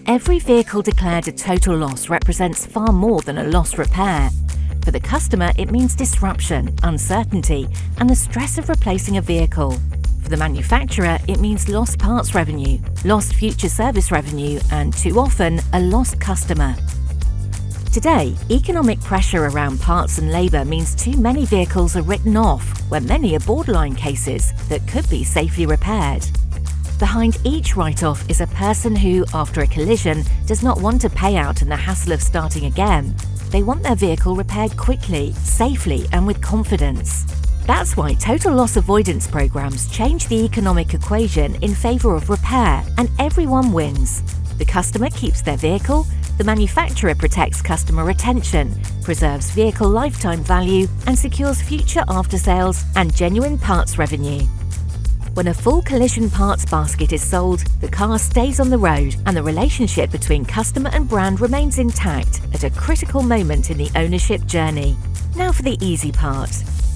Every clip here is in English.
Every vehicle declared a total loss represents far more than a lost repair. For the customer, it means disruption, uncertainty, and the stress of replacing a vehicle. For the manufacturer, it means lost parts revenue, lost future service revenue, and too often, a lost customer. Today, economic pressure around parts and labour means too many vehicles are written off, where many are borderline cases that could be safely repaired. Behind each write-off is a person who, after a collision, does not want to pay out and the hassle of starting again. They want their vehicle repaired quickly, safely, and with confidence. That's why total loss avoidance programs change the economic equation in favour of repair, and everyone wins. The customer keeps their vehicle, the manufacturer protects customer retention, preserves vehicle lifetime value, and secures future after-sales and genuine parts revenue. When a full collision parts basket is sold, the car stays on the road and the relationship between customer and brand remains intact at a critical moment in the ownership journey. Now for the easy part.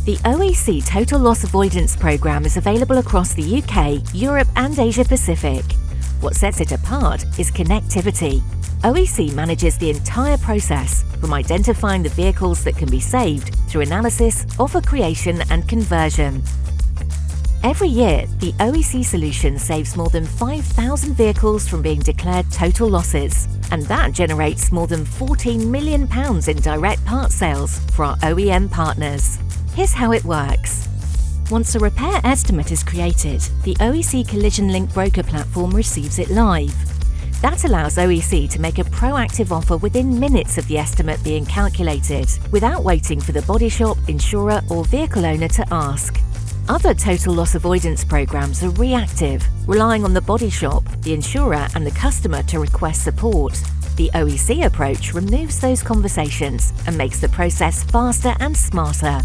The OEC Total Loss Avoidance Programme is available across the UK, Europe and Asia Pacific. What sets it apart is connectivity. OEC manages the entire process, from identifying the vehicles that can be saved through analysis, offer creation and conversion. Every year, the OEC solution saves more than 5,000 vehicles from being declared total losses, and that generates more than £14 million in direct part sales for our OEM partners. Here's how it works. Once a repair estimate is created, the OEC CollisionLink Broker platform receives it live. That allows OEC to make a proactive offer within minutes of the estimate being calculated, without waiting for the body shop, insurer or vehicle owner to ask. Other total loss avoidance programs are reactive, relying on the body shop, the insurer and the customer to request support. The OEC approach removes those conversations and makes the process faster and smarter.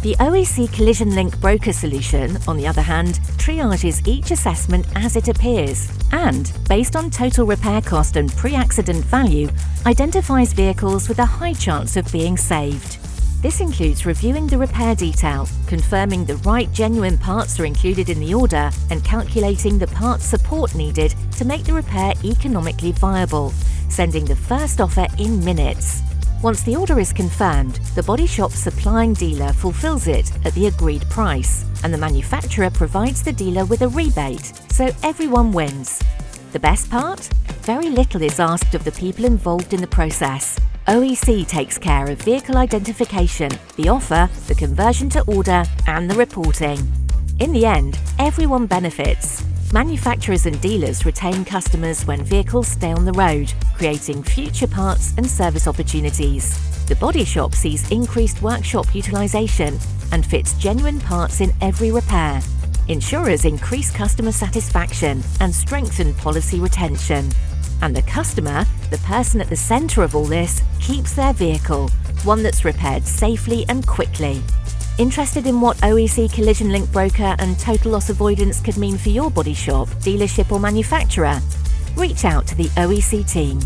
The OEC CollisionLink Broker solution, on the other hand, triages each assessment as it appears and, based on total repair cost and pre-accident value, identifies vehicles with a high chance of being saved. This includes reviewing the repair detail, confirming the right genuine parts are included in the order, and calculating the parts support needed to make the repair economically viable, sending the first offer in minutes. Once the order is confirmed, the body shop supplying dealer fulfills it at the agreed price, and the manufacturer provides the dealer with a rebate, so everyone wins. The best part? Very little is asked of the people involved in the process. OEC takes care of vehicle identification, the offer, the conversion to order, and the reporting. In the end, everyone benefits. Manufacturers and dealers retain customers when vehicles stay on the road, creating future parts and service opportunities. The body shop sees increased workshop utilisation and fits genuine parts in every repair. Insurers increase customer satisfaction and strengthen policy retention. And the customer, the person at the centre of all this, keeps their vehicle, one that's repaired safely and quickly. Interested in what OEC CollisionLink Broker and total loss avoidance could mean for your body shop, dealership or manufacturer? Reach out to the OEC team.